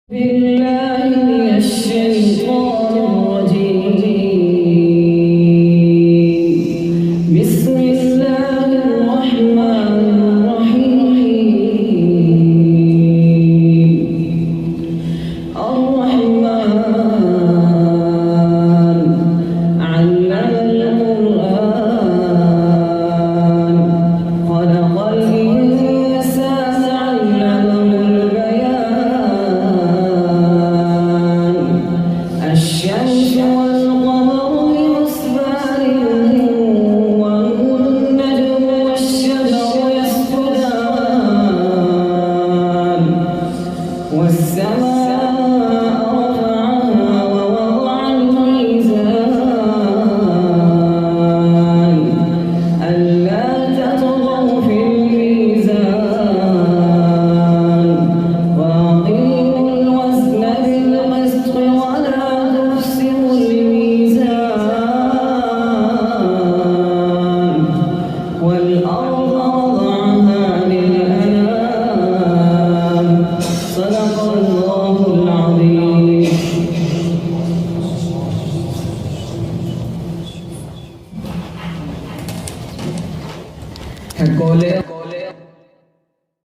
بالله من الشيطان الرجيم. بسم الله الرحمن الرحيم. الرحمن علم القرآن خلق الإنسان علمه البيان. الشمس والقمر بحسبان والنجم والشجر يسجدان والسماء رفعها ووضع الميزان ألا تطغوا في الميزان وأقيموا الوزن بالقسط ولا تخسروا الميزان والأرض وضعها للأنام. صدق الله العظيم. সকলে